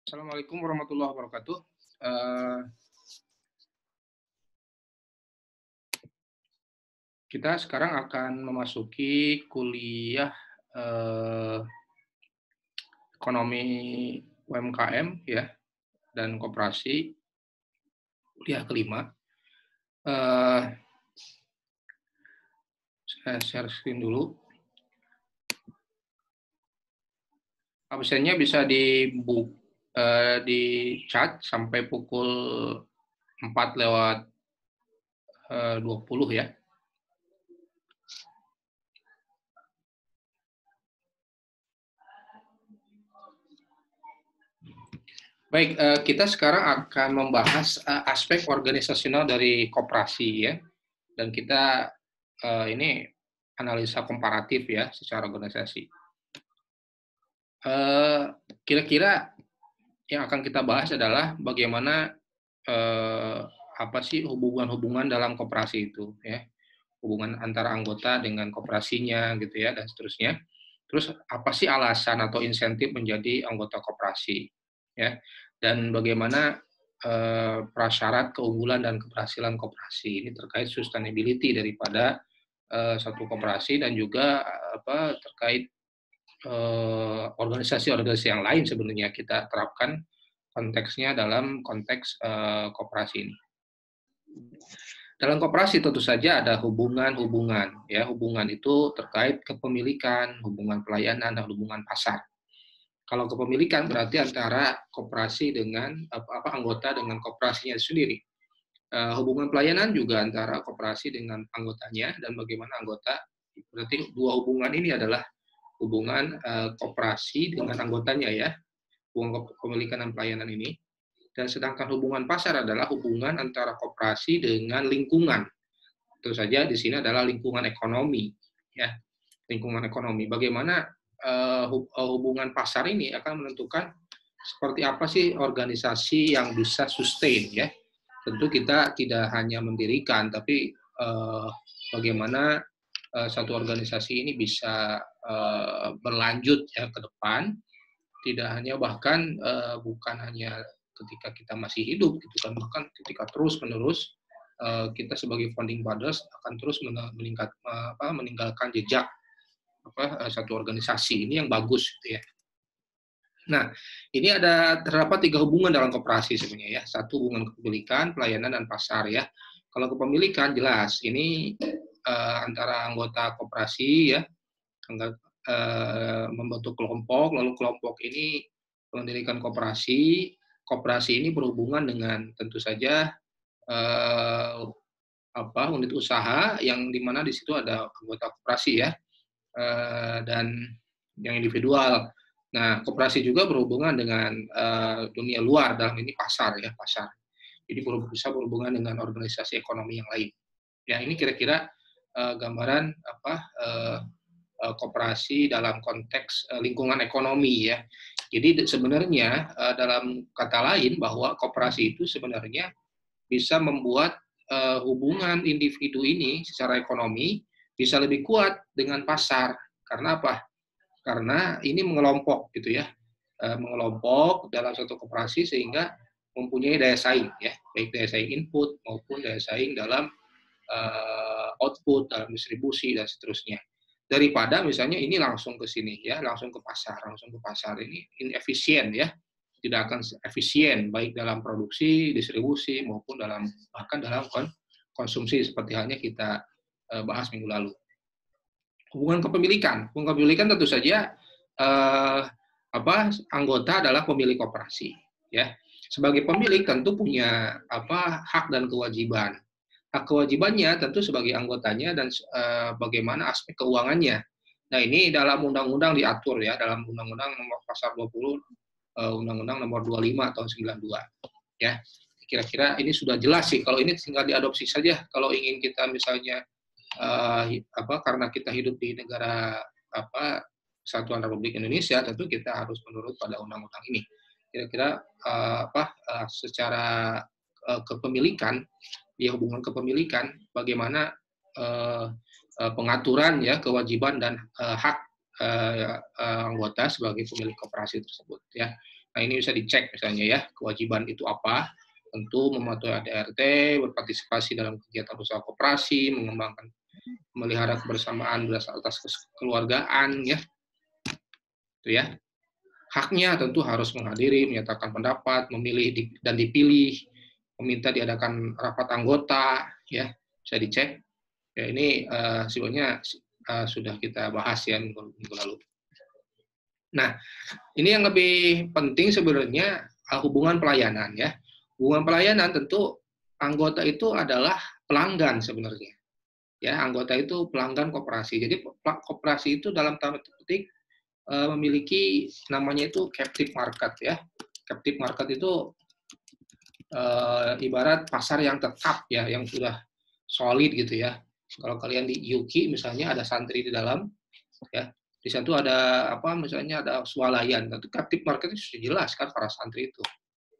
Assalamualaikum warahmatullahi wabarakatuh. Kita sekarang akan memasuki kuliah ekonomi UMKM ya dan koperasi, kuliah kelima. Saya share screen dulu. Absennya bisa di chat sampai pukul 4:20 ya. Baik, kita sekarang akan membahas aspek organisasional dari koperasi ya, dan kita ini analisa komparatif ya secara organisasi. Kira-kira yang akan kita bahas adalah bagaimana apa sih hubungan-hubungan dalam koperasi itu ya, hubungan antara anggota dengan koperasinya gitu ya dan seterusnya. Terus apa sih alasan atau insentif menjadi anggota koperasi ya, dan bagaimana prasyarat keunggulan dan keberhasilan koperasi ini terkait sustainability daripada satu koperasi dan juga terkait organisasi-organisasi yang lain sebenarnya kita terapkan konteksnya dalam konteks koperasi ini. Dalam koperasi tentu saja ada hubungan-hubungan ya, hubungan itu terkait kepemilikan, hubungan pelayanan dan hubungan pasar. Kalau kepemilikan berarti antara koperasi dengan anggota dengan koperasinya sendiri. Hubungan pelayanan juga antara koperasi dengan anggotanya dan bagaimana anggota, berarti dua hubungan ini adalah hubungan koperasi dengan anggotanya ya, hubungan kepemilikan dan pelayanan ini. Dan sedangkan hubungan pasar adalah hubungan antara koperasi dengan lingkungan. Tentu saja di sini adalah lingkungan ekonomi ya, lingkungan ekonomi. Bagaimana hubungan pasar ini akan menentukan seperti apa sih organisasi yang bisa sustain ya. Tentu kita tidak hanya mendirikan, tapi bagaimana satu organisasi ini bisa berlanjut ya ke depan, tidak hanya bahkan bukan hanya ketika kita masih hidup gitu kan, bahkan ketika terus menerus kita sebagai founding fathers akan terus meninggalkan jejak satu organisasi ini yang bagus gitu ya. Nah, ini terdapat 3 hubungan dalam koperasi sebenarnya ya. Satu hubungan kepemilikan, pelayanan dan pasar ya. Kalau kepemilikan jelas ini antara anggota koperasi ya, membentuk kelompok, lalu kelompok ini mendirikan koperasi. Koperasi ini berhubungan dengan tentu saja unit usaha yang dimana di situ ada anggota koperasi ya, dan yang individual. Nah, koperasi juga berhubungan dengan dunia luar, dalam ini pasar ya, pasar. Jadi bisa berhubungan dengan organisasi ekonomi yang lain. Ya, ini kira-kira gambaran koperasi dalam konteks lingkungan ekonomi ya. Jadi sebenarnya dalam kata lain bahwa koperasi itu sebenarnya bisa membuat hubungan individu ini secara ekonomi bisa lebih kuat dengan pasar. Karena apa? Karena ini mengelompok gitu ya, mengelompok dalam satu koperasi sehingga mempunyai daya saing ya, baik daya saing input maupun daya saing dalam output, dalam distribusi dan seterusnya. Daripada misalnya ini langsung ke sini ya, langsung ke pasar ini inefisien ya, tidak akan efisien baik dalam produksi, distribusi maupun bahkan dalam konsumsi seperti halnya kita bahas minggu lalu. Hubungan kepemilikan tentu saja anggota adalah pemilik koperasi ya. Sebagai pemilik tentu punya hak dan kewajiban. Hak kewajibannya tentu sebagai anggotanya dan bagaimana aspek keuangannya. Nah, ini dalam undang-undang diatur ya, dalam undang-undang nomor pasal 20 undang-undang nomor 25 tahun 92 ya. Kira-kira ini sudah jelas sih, kalau ini tinggal diadopsi saja kalau ingin kita misalnya karena kita hidup di negara Kesatuan Republik Indonesia, tentu kita harus menurut pada undang-undang ini. Kira-kira secara kepemilikan, ya hubungan kepemilikan, bagaimana pengaturan ya kewajiban dan hak anggota sebagai pemilik koperasi tersebut ya. Nah, ini bisa dicek misalnya ya, kewajiban itu apa? Tentu mematuhi ADRT, berpartisipasi dalam kegiatan usaha koperasi, mengembangkan, melihara kebersamaan berdasar atas kekeluargaan, ya, itu ya. Haknya tentu harus menghadiri, menyatakan pendapat, memilih dan dipilih, meminta diadakan rapat anggota, ya, bisa dicek. Ya, ini sebenarnya sudah kita bahas ya minggu lalu. Nah, ini yang lebih penting sebenarnya hubungan pelayanan ya. Hubungan pelayanan tentu anggota itu adalah pelanggan sebenarnya. Ya, anggota itu pelanggan koperasi. Jadi koperasi itu dalam tanda petik memiliki namanya itu captive market ya. Captive market itu ibarat pasar yang tetap ya, yang sudah solid gitu ya. Kalau kalian di Yuki misalnya ada santri di dalam ya. Di situ ada apa misalnya ada swalayan. Itu captive market itu sudah jelas kan para santri itu.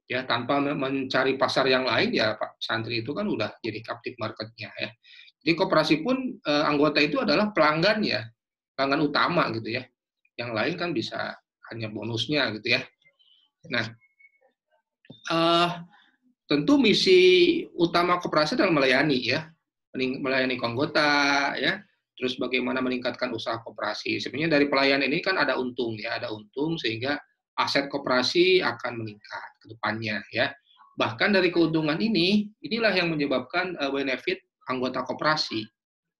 Ya, tanpa mencari pasar yang lain ya Pak santri itu kan udah jadi captive marketnya ya. Jadi koperasi pun anggota itu adalah pelanggan ya, pelanggan utama gitu ya. Yang lain kan bisa hanya bonusnya gitu ya. Nah, tentu misi utama koperasi adalah melayani ya, melayani anggota ya. Terus bagaimana meningkatkan usaha koperasi. Sebenarnya dari pelayanan ini kan ada untung ya, ada untung sehingga aset koperasi akan meningkat ke depannya ya. Bahkan dari keuntungan ini, inilah yang menyebabkan benefit anggota koperasi.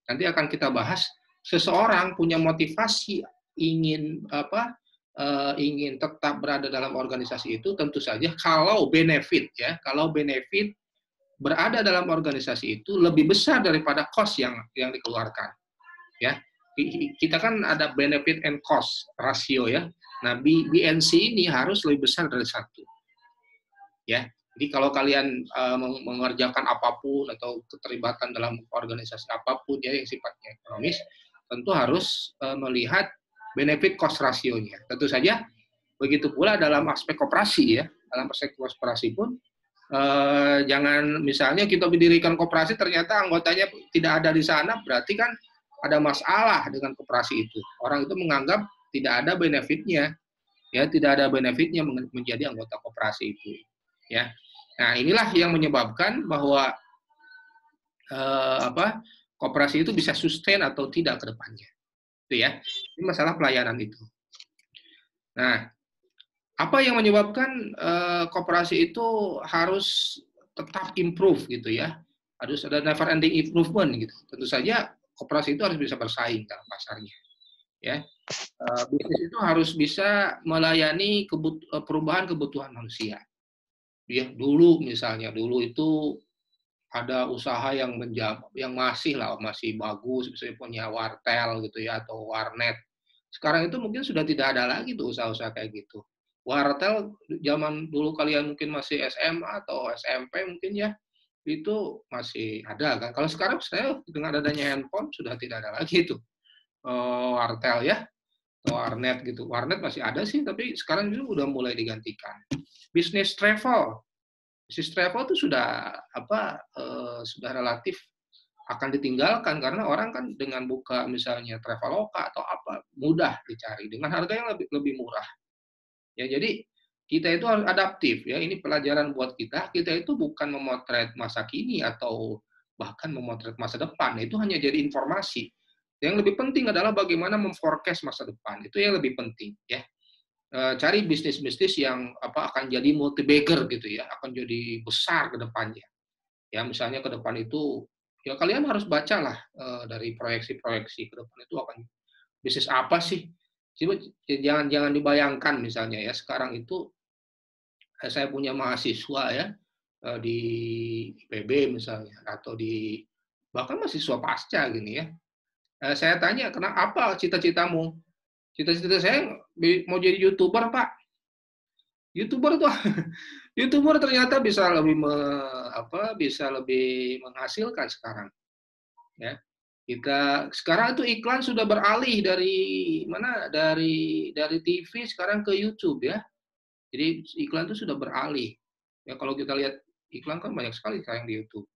Nanti akan kita bahas, seseorang punya motivasi ingin ingin tetap berada dalam organisasi itu tentu saja kalau benefit ya, kalau benefit berada dalam organisasi itu lebih besar daripada cost yang dikeluarkan. Ya, kita kan ada benefit and cost rasio ya. Nah, BNC ini harus lebih besar dari 1. Ya, jadi kalau kalian mengerjakan apapun atau keterlibatan dalam organisasi apapun ya yang sifatnya ekonomis, tentu harus melihat benefit cost rasionya. Tentu saja begitu pula dalam aspek koperasi ya. Dalam aspek koperasi pun jangan misalnya kita mendirikan koperasi ternyata anggotanya tidak ada di sana, berarti kan ada masalah dengan koperasi itu. Orang itu menganggap tidak ada benefitnya, ya tidak ada benefitnya menjadi anggota koperasi itu, ya. Nah inilah yang menyebabkan bahwa koperasi itu bisa sustain atau tidak ke depannya, itu ya. Ini masalah pelayanan itu. Nah, apa yang menyebabkan koperasi itu harus tetap improve gitu ya, harus ada never ending improvement gitu. Tentu saja koperasi itu harus bisa bersaing dalam pasarnya ya. Bisnis itu harus bisa melayani perubahan kebutuhan manusia ya. Dulu misalnya itu ada usaha yang masih bagus, misalnya punya wartel gitu ya atau warnet. Sekarang itu mungkin sudah tidak ada lagi tuh usaha-usaha kayak gitu. Wartel zaman dulu kalian mungkin masih SMA atau SMP mungkin ya, itu masih ada kan. Kalau sekarang saya dengan adanya handphone sudah tidak ada lagi itu wartel ya, atau warnet gitu. Warnet masih ada sih, tapi sekarang itu udah mulai digantikan. Bisnis travel itu sudah sudah relatif akan ditinggalkan karena orang kan dengan buka misalnya Traveloka atau apa mudah dicari dengan harga yang lebih murah. Ya, jadi kita itu harus adaptif ya. Ini pelajaran buat kita. Kita itu bukan memotret masa kini atau bahkan memotret masa depan. Itu hanya jadi informasi. Yang lebih penting adalah bagaimana memforecast masa depan. Itu yang lebih penting ya. Cari bisnis-bisnis yang akan jadi multi-bagger gitu ya, akan jadi besar ke depannya. Ya, misalnya ke depan itu ya kalian harus bacalah dari proyeksi-proyeksi ke depan itu akan bisnis apa sih. Jangan dibayangkan misalnya ya sekarang itu saya punya mahasiswa ya di IPB misalnya atau di bahkan mahasiswa pasca gini ya. Saya tanya, "Kenapa cita-citamu?" Cita-cita saya mau jadi YouTuber, Pak. YouTuber tuh YouTuber ternyata bisa lebih menghasilkan sekarang. Ya. Sekarang itu iklan sudah beralih dari mana? Dari TV sekarang ke YouTube ya. Jadi iklan itu sudah beralih. Ya kalau kita lihat iklan kan banyak sekali sekarang di YouTube.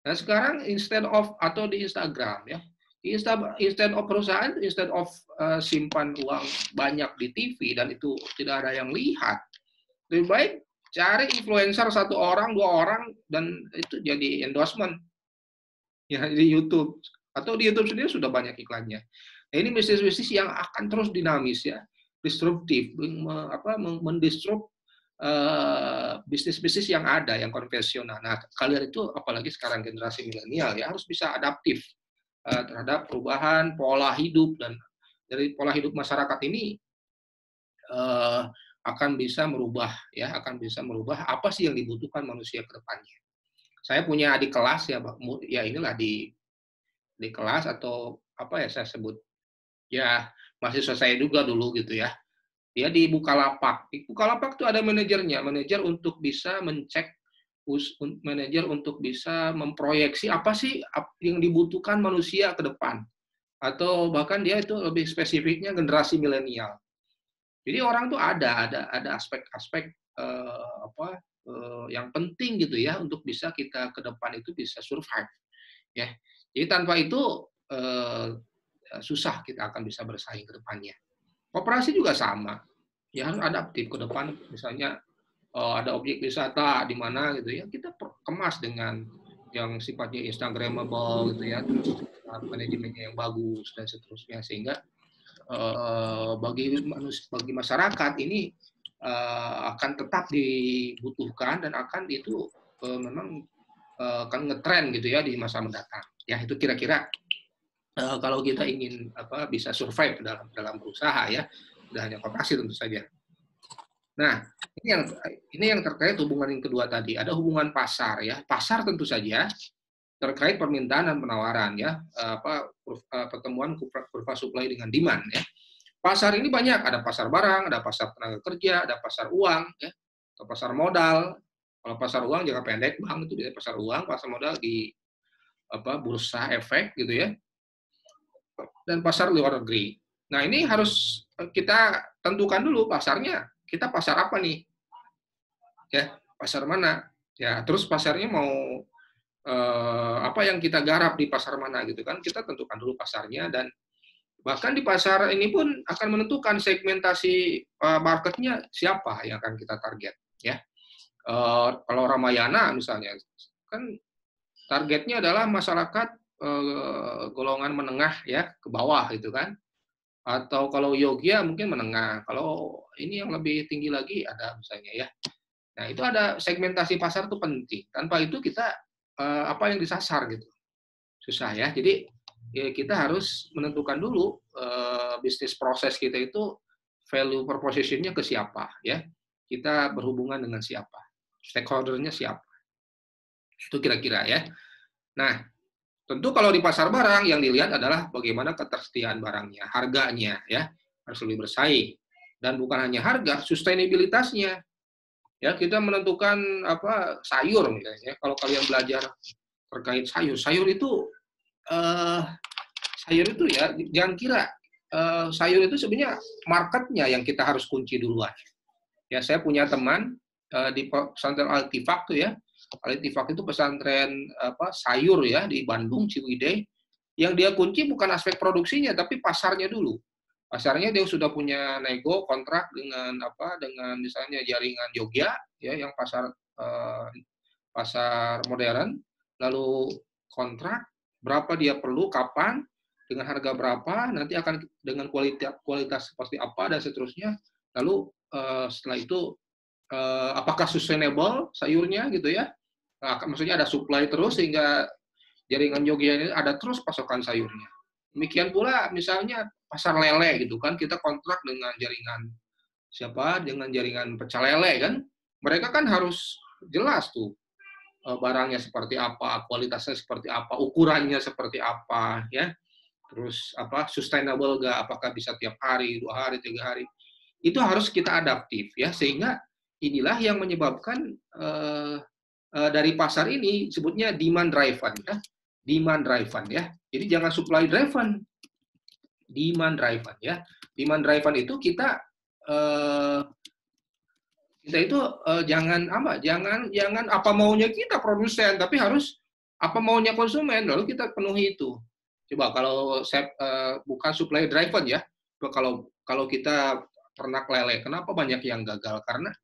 Nah sekarang instead of atau di Instagram ya, instead of perusahaan, instead of simpan uang banyak di TV dan itu tidak ada yang lihat, Lebih baik cari influencer 1 orang, 2 orang, dan itu jadi endorsement ya di YouTube. Atau di YouTube sendiri sudah banyak iklannya. Nah, ini bisnis-bisnis yang akan terus dinamis ya, disruptif, mendisrupt bisnis-bisnis yang ada, yang konvensional. Nah, kalian itu apalagi sekarang generasi milenial ya harus bisa adaptif terhadap perubahan pola hidup, dan dari pola hidup masyarakat ini eh, akan bisa merubah ya, akan bisa merubah apa sih yang dibutuhkan manusia ke depannya. Saya punya adik kelas ya, ya inilah di kelas, atau apa ya saya sebut ya, mahasiswa saya juga dulu gitu ya. Dia di Bukalapak. Di Bukalapak tuh ada manajernya, manajer untuk bisa mencek, manajer untuk bisa memproyeksi apa sih yang dibutuhkan manusia ke depan. Atau bahkan dia itu lebih spesifiknya generasi milenial. Jadi orang tuh ada aspek-aspek yang penting gitu ya untuk bisa kita ke depan itu bisa survive ya. Jadi tanpa itu susah kita akan bisa bersaing ke depannya. Koperasi juga sama, ya harus adaptif ke depan. Misalnya ada objek wisata di mana gitu ya, kita kemas dengan yang sifatnya instagramable gitu ya, terus manajemennya yang bagus dan seterusnya, sehingga bagi masyarakat ini akan tetap dibutuhkan dan akan itu memang akan ngetren gitu ya di masa mendatang. Ya itu kira-kira kalau kita ingin bisa survive dalam berusaha ya, tidak hanya koperasi tentu saja. Nah, ini yang terkait hubungan yang kedua tadi, ada hubungan pasar ya. Pasar tentu saja terkait permintaan dan penawaran ya, pertemuan kurva supply dengan demand ya. Pasar ini banyak, ada pasar barang, ada pasar tenaga kerja, ada pasar uang ya, atau pasar modal. Kalau pasar uang jangka pendek, bank itu di pasar uang, pasar modal di bursa efek gitu ya, dan pasar luar negeri. Nah, ini harus kita tentukan dulu pasarnya. Kita pasar apa nih? Ya, pasar mana? Ya, terus pasarnya mau apa yang kita garap di pasar mana gitu kan? Kita tentukan dulu pasarnya, dan bahkan di pasar ini pun akan menentukan segmentasi marketnya siapa yang akan kita target ya. Kalau Ramayana misalnya kan targetnya adalah masyarakat golongan menengah ya ke bawah gitu kan. Atau kalau Yogya mungkin menengah. Kalau ini yang lebih tinggi lagi ada misalnya ya. Nah, itu ada segmentasi pasar itu penting. Tanpa itu kita apa yang disasar gitu. Susah ya. Jadi ya kita harus menentukan dulu bisnis proses kita itu value proposition-nya ke siapa ya. Kita berhubungan dengan siapa. Stakeholder-nya siapa. Itu kira-kira ya. Nah, tentu kalau di pasar barang yang dilihat adalah bagaimana ketersediaan barangnya, harganya ya, harus lebih bersaing. Dan bukan hanya harga, sustainabilitasnya. Ya, kita menentukan sayur misalnya. Kalau kalian belajar terkait sayur, eh, sayur itu ya jangan kira sayur itu sebenarnya marketnya yang kita harus kunci duluan. Ya, saya punya teman di pesantren Al-Tifaq tuh ya. Al-Tifaq itu pesantren sayur ya di Bandung Ciwidey. Yang dia kunci bukan aspek produksinya tapi pasarnya dulu. Pasarnya dia sudah punya nego kontrak dengan misalnya jaringan Jogja ya yang pasar modern, lalu kontrak berapa dia perlu, kapan, dengan harga berapa, nanti akan dengan kualitas seperti apa dan seterusnya. Lalu setelah itu apakah sustainable sayurnya gitu ya. Nah, maksudnya ada supply terus sehingga jaringan Jogja ini ada terus pasokan sayurnya. Demikian pula misalnya pasar lele gitu kan, kita kontrak dengan jaringan dengan jaringan pecel lele kan. Mereka kan harus jelas tuh barangnya seperti apa, kualitasnya seperti apa, ukurannya seperti apa ya. Terus sustainable gak, apakah bisa tiap hari, 2 hari, 3 hari. Itu harus kita adaptif ya, sehingga inilah yang menyebabkan dari pasar ini sebutnya demand driven ya. Demand driven ya. Jadi jangan supply driven. Demand driven ya. Demand driven itu kita itu jangan apa maunya kita produsen, tapi harus apa maunya konsumen, lalu kita penuhi itu. Coba kalau bukan supply driven ya. Kalau kita ternak lele, kenapa banyak yang gagal? Karena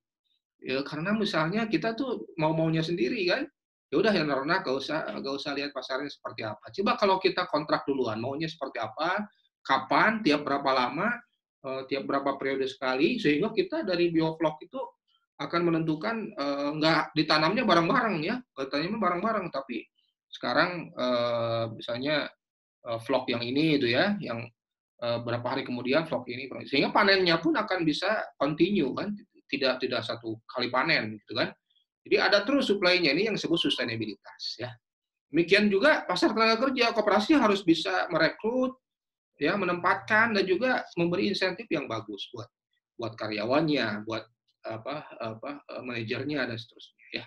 Ya, karena misalnya kita tuh mau-maunya sendiri kan, ya udah yang ternak gak usah lihat pasarnya seperti apa. Coba kalau kita kontrak duluan, maunya seperti apa, kapan, tiap berapa lama, tiap berapa periode sekali, sehingga kita dari bioflok itu akan menentukan nggak ditanamnya bareng-bareng ya, katanya bareng-bareng, tapi sekarang misalnya vlog yang ini itu ya, yang berapa hari kemudian vlog ini, sehingga panennya pun akan bisa continue kan, tidak satu kali panen gitu kan. Jadi ada terus supply-nya, ini yang disebut sustainabilitas ya. Demikian juga pasar tenaga kerja, koperasi harus bisa merekrut, ya, menempatkan dan juga memberi insentif yang bagus buat buat karyawannya, buat manajernya dan seterusnya ya.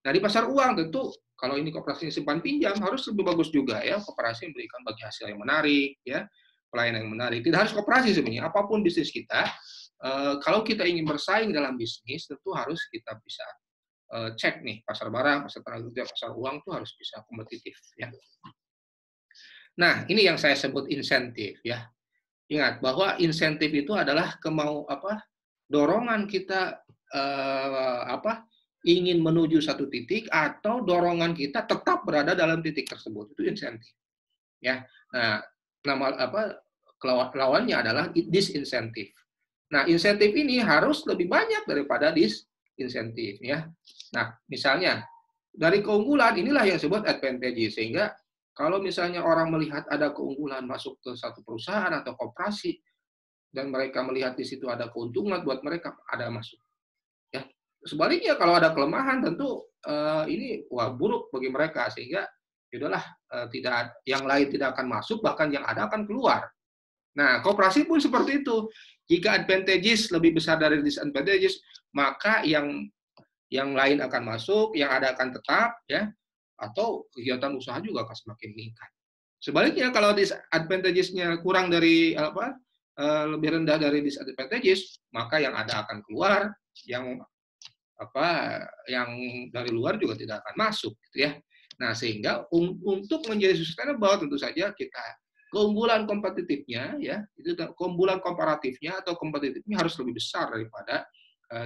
Nah, di pasar uang tentu kalau ini koperasi simpan pinjam harus lebih bagus juga ya, koperasi memberikan bagi hasil yang menarik ya, pelayanan yang menarik. Tidak harus koperasi sebenarnya, apapun bisnis kita, kalau kita ingin bersaing dalam bisnis tentu harus kita bisa cek nih pasar barang, pasar tenaga kerja, pasar uang tuh harus bisa kompetitif ya. Nah, ini yang saya sebut insentif ya. Ingat bahwa insentif itu adalah dorongan kita ingin menuju satu titik atau dorongan kita tetap berada dalam titik tersebut, itu insentif ya. Nah, lawannya adalah disinsentif. Nah, insentif ini harus lebih banyak daripada disinsentif ya. Nah, misalnya dari keunggulan inilah yang disebut advantage, sehingga kalau misalnya orang melihat ada keunggulan masuk ke satu perusahaan atau koperasi dan mereka melihat di situ ada keuntungan buat mereka, ada masuk ya. Sebaliknya kalau ada kelemahan tentu ini buruk bagi mereka, sehingga yaudahlah, tidak, yang lain tidak akan masuk, bahkan yang ada akan keluar. Nah, koperasi pun seperti itu. Jika advantages lebih besar dari disadvantages, maka yang lain akan masuk, yang ada akan tetap ya, atau kegiatan usaha juga akan semakin meningkat. Sebaliknya kalau disadvantages-nya kurang dari lebih rendah dari disadvantages, maka yang ada akan keluar, yang yang dari luar juga tidak akan masuk gitu ya. Nah, sehingga untuk menjadi sustainable tentu saja kita keunggulan kompetitifnya ya, itu keunggulan komparatifnya atau kompetitifnya harus lebih besar daripada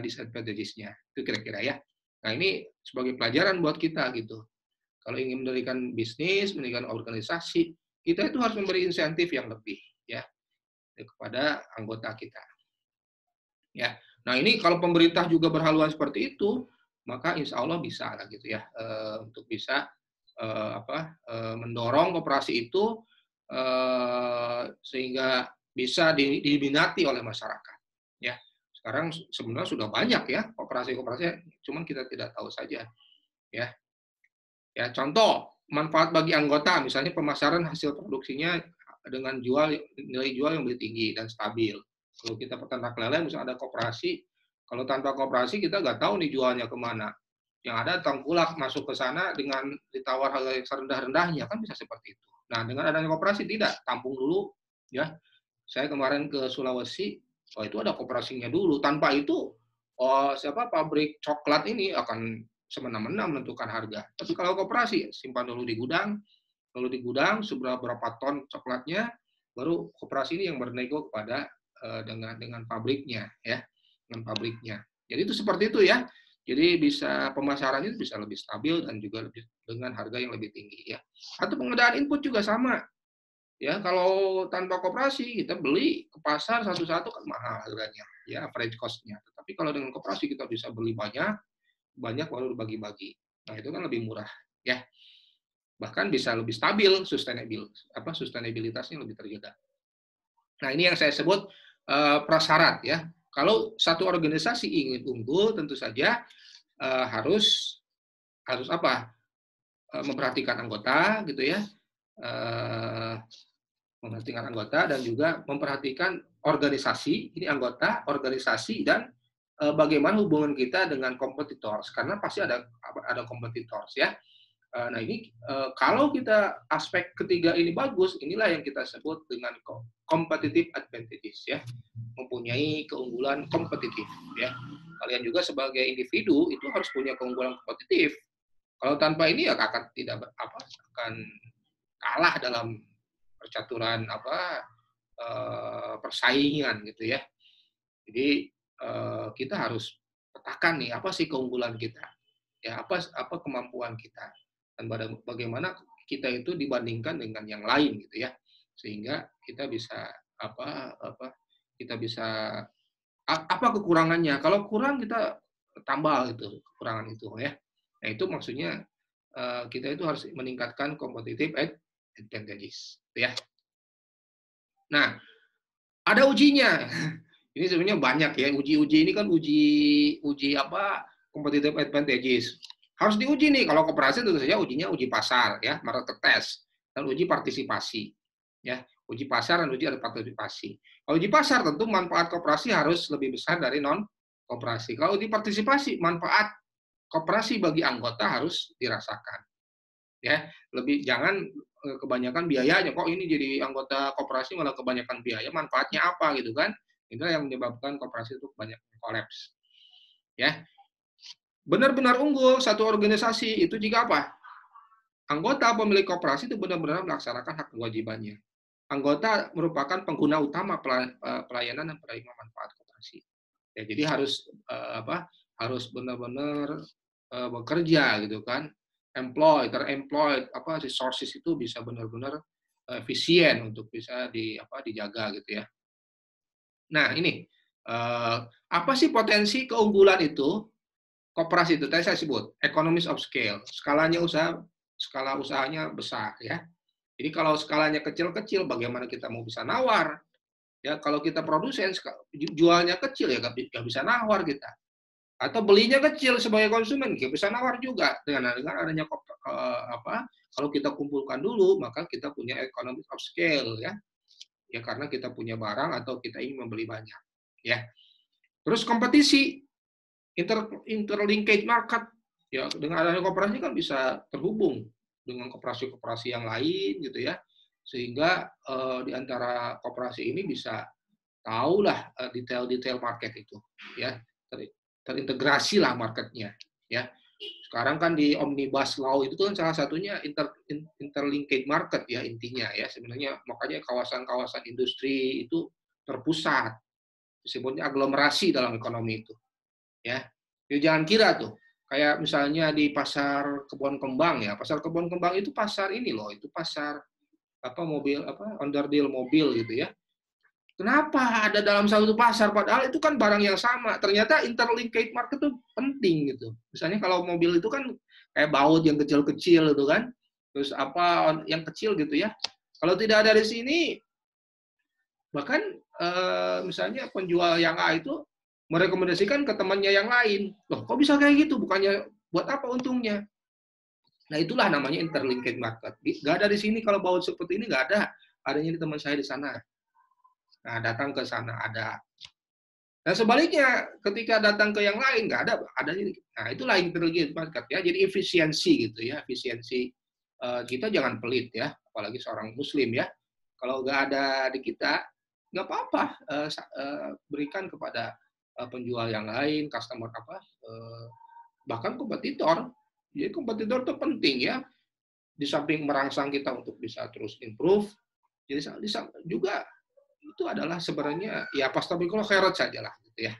disadvantages-nya. Itu kira-kira ya. Nah, ini sebagai pelajaran buat kita gitu. Kalau ingin mendirikan bisnis, mendirikan organisasi, kita itu harus memberi insentif yang lebih ya kepada anggota kita. Ya. Nah, ini kalau pemerintah juga berhaluan seperti itu, maka insya Allah bisa lah gitu ya, untuk bisa mendorong koperasi itu sehingga bisa diminati oleh masyarakat. Ya. Sekarang sebenarnya sudah banyak ya koperasi-koperasi, cuman kita tidak tahu saja. Ya. Ya, contoh manfaat bagi anggota, misalnya pemasaran hasil produksinya dengan nilai jual yang lebih tinggi dan stabil. Kalau kita peternak lele, misalnya ada koperasi, kalau tanpa koperasi kita nggak tahu nih jualnya kemana. Yang ada tengkulak masuk ke sana dengan ditawar harga yang serendah-rendahnya, kan bisa seperti itu. Nah, dengan adanya koperasi tidak, tampung dulu. Ya, saya kemarin ke Sulawesi, itu ada koperasinya dulu. Tanpa itu, pabrik coklat ini akan semena-mena menentukan harga. Tapi kalau koperasi, simpan dulu di gudang, lalu di gudang berapa ton coklatnya, baru koperasi ini yang bernego kepada dengan pabriknya ya, dengan pabriknya. Jadi itu seperti itu ya. Jadi bisa pemasarannya bisa lebih stabil dan juga lebih dengan harga yang lebih tinggi ya. Atau pengadaan input juga sama. Ya, kalau tanpa koperasi kita beli ke pasar satu-satu kan mahal harganya, ya average cost-nya. Tapi kalau dengan koperasi kita bisa beli banyak baru dibagi-bagi. Nah, itu kan lebih murah ya. Bahkan bisa lebih stabil, sustainabilitasnya lebih terjaga. Nah, ini yang saya sebut prasyarat ya. Kalau satu organisasi ingin unggul, tentu saja harus memperhatikan anggota gitu ya, memperhatikan anggota dan juga memperhatikan organisasi, ini anggota, organisasi, dan bagaimana hubungan kita dengan kompetitors, karena pasti ada kompetitors ya. Nah, ini kalau kita aspek ketiga ini bagus, inilah yang kita sebut dengan competitive advantages ya, mempunyai keunggulan kompetitif ya. Kalian juga sebagai individu itu harus punya keunggulan kompetitif. Kalau tanpa ini ya akan kalah dalam percaturan persaingan gitu ya. Jadi kita harus petakan nih, apa sih keunggulan kita, ya apa kemampuan kita, dan bagaimana kita itu dibandingkan dengan yang lain gitu ya, sehingga kita bisa kita bisa apa kekurangannya. Kalau kurang kita tambah gitu kekurangan itu ya. Nah itu maksudnya kita itu harus meningkatkan competitive advantages ya. Nah, ada ujinya. Ini sebenarnya banyak ya, uji-uji ini kan uji apa competitive advantages. Harus diuji nih, kalau koperasi tentu saja ujinya uji pasar ya, market test, dan uji partisipasi. Ya, uji pasar dan uji partisipasi. Kalau uji pasar tentu manfaat koperasi harus lebih besar dari non koperasi. Kalau uji partisipasi, manfaat koperasi bagi anggota harus dirasakan. Ya, lebih jangan kebanyakan biayanya, kok ini jadi anggota koperasi malah kebanyakan biaya, manfaatnya apa gitu kan? Itulah yang menyebabkan koperasi itu banyak kolaps. Ya, benar-benar unggul satu organisasi itu jika apa? Anggota pemilik koperasi itu benar-benar melaksanakan hak kewajibannya. Anggota merupakan pengguna utama pelayanan dan penerima manfaat koperasi. Ya, jadi harus harus benar-benar bekerja gitu kan, teremployed resources itu bisa benar-benar efisien untuk bisa dijaga gitu ya. Nah, ini apa sih potensi keunggulan itu? Koperasi itu tadi saya sebut, economies of scale. Skala usahanya besar ya. Jadi kalau skalanya kecil-kecil, bagaimana kita mau bisa nawar? Ya, kalau kita produsen jualnya kecil ya nggak bisa nawar kita. Atau belinya kecil sebagai konsumen, nggak bisa nawar juga. Dengan adanya kalau kita kumpulkan dulu, maka kita punya economies of scale ya. Ya karena kita punya barang atau kita ingin membeli banyak ya. Terus kompetisi, interlinkage market ya, dengan adanya koperasi kan bisa terhubung dengan koperasi-koperasi yang lain gitu ya, sehingga di antara koperasi ini bisa tahulah detail-detail market itu ya, terintegrasi lah marketnya ya. Sekarang kan di Omnibus Law itu kan salah satunya interlinkage market ya intinya ya, sebenarnya makanya kawasan-kawasan industri itu terpusat, disebutnya aglomerasi dalam ekonomi itu ya. Jadi jangan kira tuh kayak misalnya di pasar Kebon Kembang ya, pasar Kebon Kembang itu pasar ini loh, itu pasar mobil onderdil mobil gitu ya. Kenapa ada dalam satu pasar padahal itu kan barang yang sama. Ternyata interlinkage market itu penting gitu. Misalnya kalau mobil itu kan kayak baut yang kecil-kecil itu kan, terus yang kecil gitu ya. Kalau tidak ada di sini, bahkan misalnya penjual yang A itu merekomendasikan ke temannya yang lain. Loh, kok bisa kayak gitu? Bukannya buat apa untungnya? Nah, itulah namanya interlinkage market. Nggak ada di sini kalau baut seperti ini, nggak ada. Adanya di teman saya di sana. Nah, datang ke sana ada. Nah, sebaliknya, ketika datang ke yang lain, nggak ada. Adanya. Nah, itulah interlinkage market ya. Jadi efisiensi gitu ya. Efisiensi. Kita jangan pelit ya. Apalagi seorang muslim ya. Kalau nggak ada di kita, nggak apa-apa. Berikan kepada penjual yang lain, customer bahkan kompetitor. Jadi kompetitor itu penting ya. Di samping merangsang kita untuk bisa terus improve, jadi juga itu adalah sebenarnya ya fastabiqul khairat sajalah gitu ya.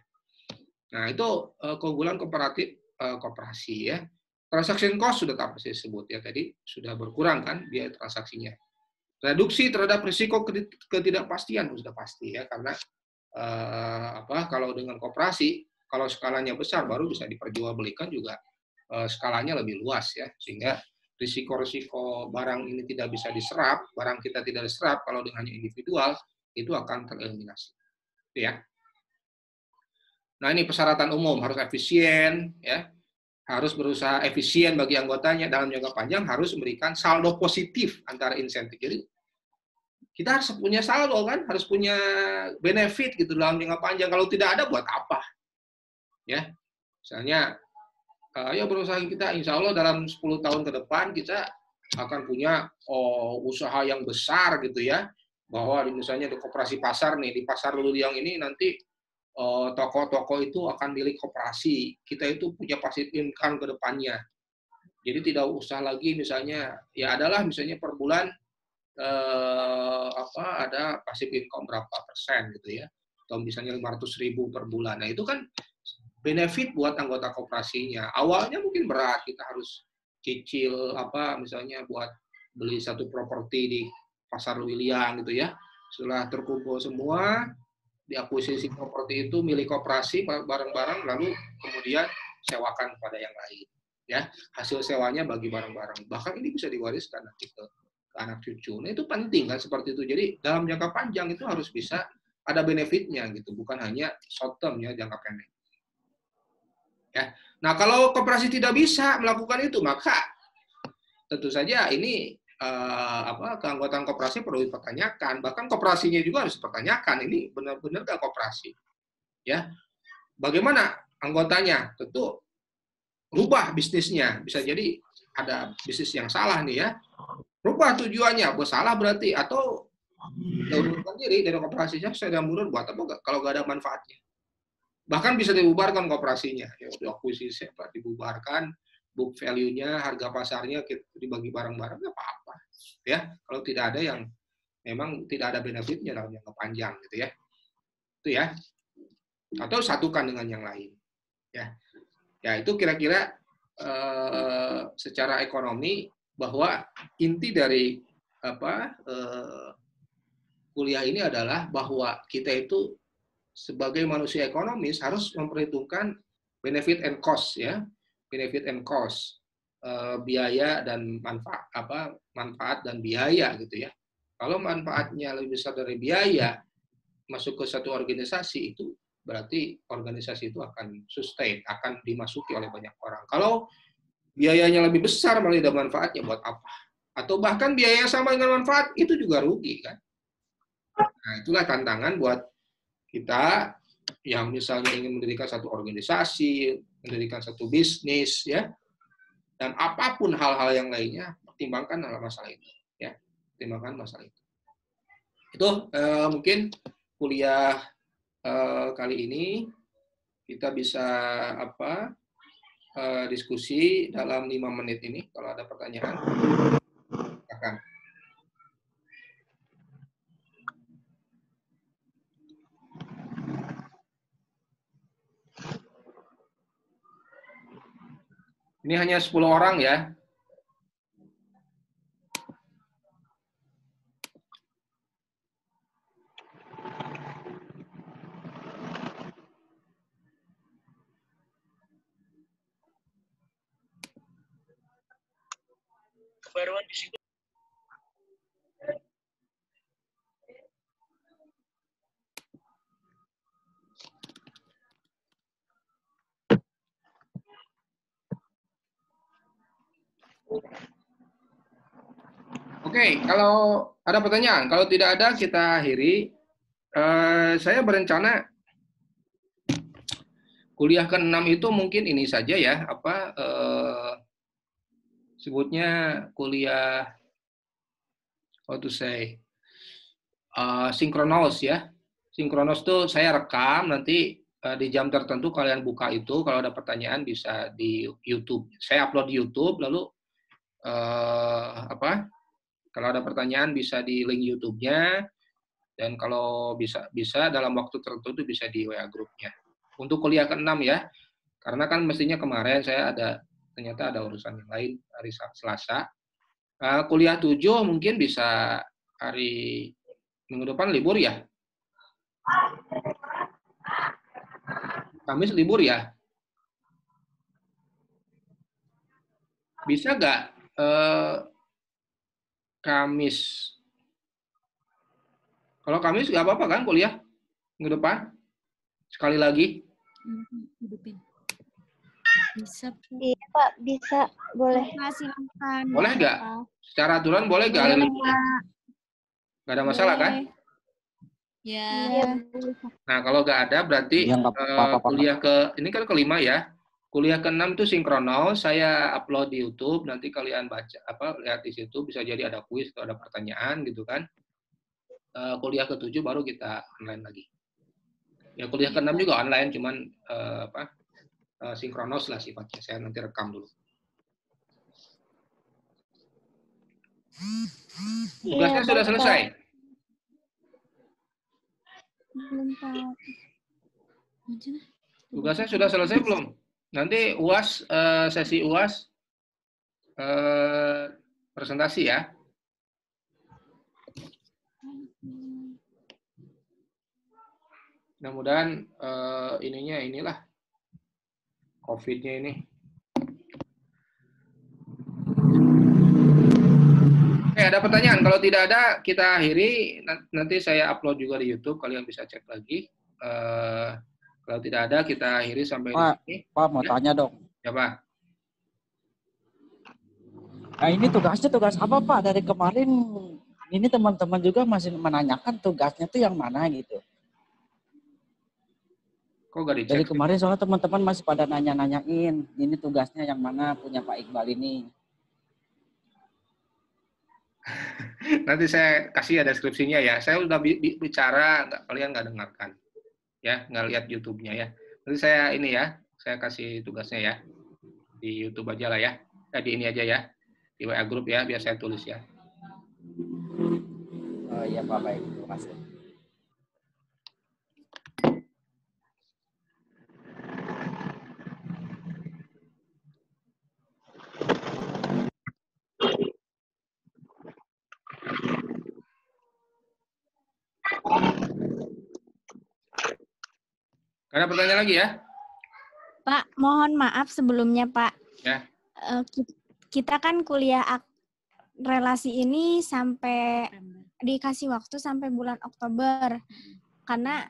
Nah, itu keunggulan koperasi ya. Transaction cost sudah tak saya sebut ya tadi, sudah berkurang kan biaya transaksinya. Reduksi terhadap risiko ketidakpastian sudah pasti ya, karena kalau dengan koperasi, kalau skalanya besar baru bisa diperjualbelikan juga skalanya lebih luas ya, sehingga risiko-risiko barang ini tidak bisa diserap, barang kita tidak diserap kalau dengannya individual itu akan tereliminasi. Itu ya. Nah, ini persyaratan umum harus efisien ya. Harus berusaha efisien bagi anggotanya dalam jangka panjang, harus memberikan saldo positif antara insentif. Jadi kita harus punya saldo kan, harus punya benefit gitu dalam jangka panjang. Kalau tidak ada buat apa? Ya. Misalnya ayo berusaha kita, insya Allah dalam 10 tahun ke depan kita akan punya usaha yang besar gitu ya, bahwa misalnya di koperasi pasar nih, di pasar Luliang ini nanti toko-toko itu akan milik koperasi, kita itu punya passive income ke depannya. Jadi tidak usah lagi misalnya, ya adalah misalnya per bulan ada passive income berapa persen gitu ya, atau misalnya 500.000 per bulan. Nah itu kan benefit buat anggota koperasinya. Awalnya mungkin berat, kita harus cicil apa misalnya buat beli satu properti di Pasar Luiliang gitu ya. Setelah terkumpul semua, diakuisisi properti itu milik koperasi bareng-bareng, lalu kemudian sewakan kepada yang lain. Ya, hasil sewanya bagi bareng-bareng. Bahkan ini bisa diwariskan nanti ke anak cucu. Nah itu penting kan seperti itu. Jadi dalam jangka panjang itu harus bisa ada benefitnya gitu, bukan hanya short term ya, jangka pendek. Ya. Nah kalau koperasi tidak bisa melakukan itu, maka tentu saja ini keanggotaan koperasi perlu dipertanyakan. Bahkan koperasinya juga harus dipertanyakan. Ini benar-benar nggak koperasi. Ya, bagaimana anggotanya? Tentu rubah bisnisnya. Bisa jadi ada bisnis yang salah nih ya. Rubah tujuannya. Salah berarti atau undurkan diri dari koperasinya. Saya mundur buat apa? Kalau nggak ada manfaatnya. Bahkan bisa dibubarkan koperasinya. Ya, akuisisi dibubarkan, book value-nya, harga pasarnya dibagi bareng-bareng, nggak apa-apa. Ya, kalau tidak ada yang memang tidak ada benefitnya dalam jangka panjang gitu ya. Itu ya. Atau satukan dengan yang lain. Ya. Ya, itu kira-kira secara ekonomi bahwa inti dari kuliah ini adalah bahwa kita itu sebagai manusia ekonomis harus memperhitungkan benefit and cost ya, benefit and cost, biaya dan manfaat dan biaya gitu ya. Kalau manfaatnya lebih besar dari biaya masuk ke satu organisasi, itu berarti organisasi itu akan sustain, akan dimasuki oleh banyak orang. Kalau biayanya lebih besar malah tidak manfaatnya, buat apa? Atau bahkan biaya sama dengan manfaat, itu juga rugi kan. Nah, itulah tantangan buat kita yang misalnya ingin mendirikan satu organisasi, mendirikan satu bisnis, ya, dan apapun hal-hal yang lainnya, pertimbangkan dalam masalah itu, ya, pertimbangkan masalah itu. Itu mungkin kuliah kali ini kita bisa diskusi dalam 5 menit ini. Kalau ada pertanyaan, silakan. Ini hanya 10 orang ya. Baruan di situ. Oke, kalau ada pertanyaan, kalau tidak ada kita akhiri. Saya berencana kuliah ke-6 itu mungkin ini saja ya, sebutnya kuliah how to say sinkronos ya. Sinkronos tuh saya rekam nanti di jam tertentu kalian buka itu, kalau ada pertanyaan bisa di YouTube. Saya upload di YouTube, lalu kalau ada pertanyaan bisa di link YouTube-nya, dan kalau bisa dalam waktu tertentu bisa di WA grupnya. Untuk kuliah ke-6 ya, karena kan mestinya kemarin saya ternyata ada urusan yang lain hari Selasa. Kuliah 7 mungkin bisa hari minggu depan libur ya? Kamis libur ya? Bisa nggak Kamis? Kalau Kamis nggak apa-apa kan kuliah minggu depan? Sekali lagi. Bisa. Iya Pak, bisa, boleh. Silakan. Boleh nggak? Secara aturan boleh nggak? Nggak ada masalah kan? Ya. Iya. Nah kalau nggak ada berarti kuliah ini kan ke-5 ya. Kuliah ke-6 itu sinkronos, saya upload di YouTube, nanti kalian baca lihat di situ, bisa jadi ada kuis atau ada pertanyaan gitu kan. Kuliah ke-7 baru kita online lagi. Ya kuliah ke-6 juga online, cuman sinkronos lah sifatnya. Saya nanti rekam dulu. Tugasnya sudah selesai. Belum tahu. Tugasnya sudah selesai belum? Nanti UAS, sesi UAS presentasi ya. Mudah-mudahan inilah COVID-nya ini. Oke, ada pertanyaan? Kalau tidak ada, kita akhiri. Nanti saya upload juga di YouTube. Kalian bisa cek lagi. Kalau tidak ada, kita akhiri sampai Pak, di sini. Pak mau Ya? tanya dong. Ya, Pak. Nah, ini tugasnya tugas apa Pak? Dari kemarin ini teman-teman juga masih menanyakan tugasnya tuh yang mana gitu. Kok nggak dicek? Dari kemarin soalnya teman-teman masih pada nanya-nanyain ini tugasnya yang mana punya Pak Iqbal ini. Nanti saya kasih ya deskripsinya ya. Saya udah bicara, kalian nggak dengarkan. Ya, nggak lihat YouTube-nya ya. Nanti saya ini ya, saya kasih tugasnya ya. Di YouTube aja lah ya. Di ini aja ya. Di WA Group ya, biar saya tulis ya. Oh iya Pak, baik. Terima kasih. Ada pertanyaan lagi ya? Pak, mohon maaf sebelumnya Pak. Ya. Kita kan kuliah relasi ini sampai dikasih waktu sampai bulan Oktober. Karena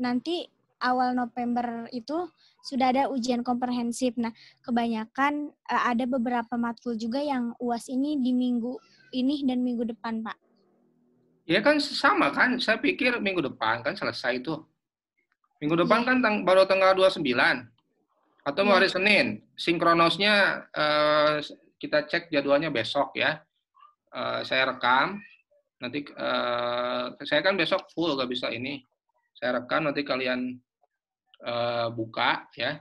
nanti awal November itu sudah ada ujian komprehensif. Nah, kebanyakan ada beberapa matkul juga yang UAS ini di minggu ini dan minggu depan, Pak. Ya kan sama kan, saya pikir minggu depan kan selesai itu. Minggu depan Iya. kan baru tanggal 29. Atau mau hari Senin. Sinkronosnya kita cek jadwalnya besok ya. Saya rekam. Nanti saya kan besok full gak bisa ini. Saya rekam nanti kalian buka ya.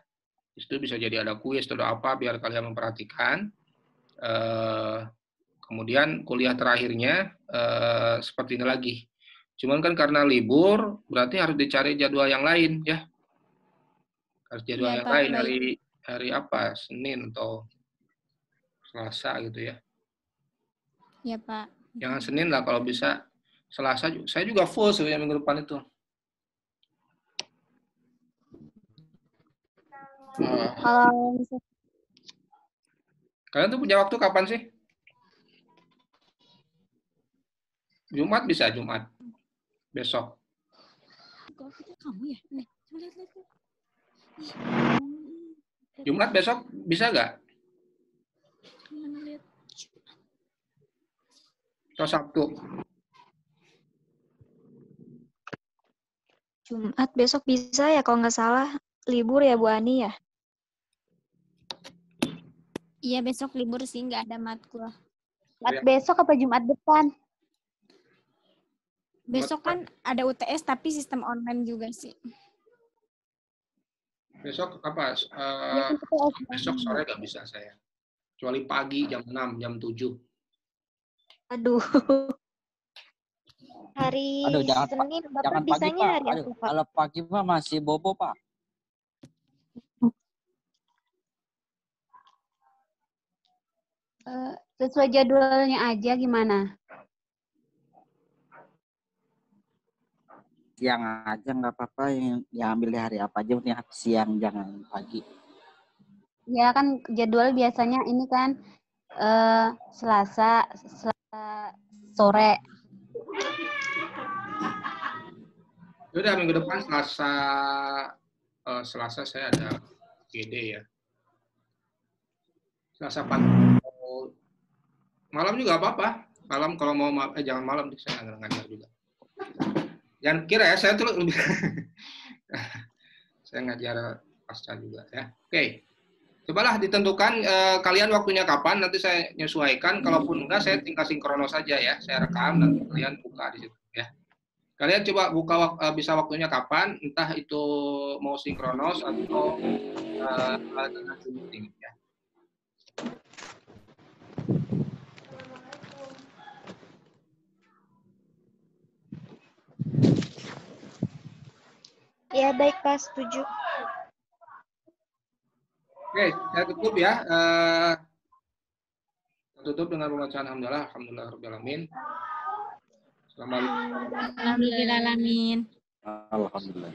Itu bisa jadi ada kuis atau apa biar kalian memperhatikan. Kemudian kuliah terakhirnya seperti ini lagi. Cuman kan karena libur, berarti harus dicari jadwal yang lain ya. Harus jadwal Ya, yang Pak, lain baik. hari apa? Senin atau Selasa gitu ya. Ya, Pak. Jangan Senin lah kalau bisa. Selasa juga. Saya juga full sebenarnya minggu depan itu. Kalau Kalian tuh punya waktu kapan sih? Jumat bisa, Jumat. Besok. Kamu ya? Nih, lihat. Jumat besok bisa nggak? Atau Sabtu? Jumat besok bisa ya kalau nggak salah. Libur ya Bu Ani ya? Iya, besok libur sih, nggak ada matkul. Jumat besok apa Jumat depan? Besok kan ada UTS tapi sistem online juga sih. Besok apa? Ya, kan kita offline. Besok sore nggak bisa saya. Kecuali pagi jam 6, jam 7. Aduh. Hari Aduh, jangan Senin Bapak jangan pagi bisanya Pak. hari Aduh, apa Pak? kalau pagi mah masih bobo Pak. Sesuai jadwalnya aja gimana? Siang aja nggak apa-apa, yang ambil di hari apa aja, penting siang jangan pagi. Ya kan jadwal biasanya ini kan Selasa sore. Udah minggu depan Selasa saya ada GD ya. Selasa pagi. Malam juga apa-apa. Malam kalau mau jangan malam saya nggak ngajar juga. Jangan kira ya saya tuh lebih saya ngajar pasca juga ya. Oke. Cobalah ditentukan kalian waktunya kapan, nanti saya menyesuaikan. Kalaupun enggak, saya tinggal sinkronos saja ya. Saya rekam, nanti kalian buka di situ ya. Kalian coba buka bisa waktunya kapan, entah itu mau sinkronos atau dengan Zoom meeting ya. Ya baik Pak, setuju. Oke, saya tutup ya. Tutup dengan pembacaan alhamdulillah, rabbil alamin. Assalamualaikum. Alhamdulillah. Alhamdulillah.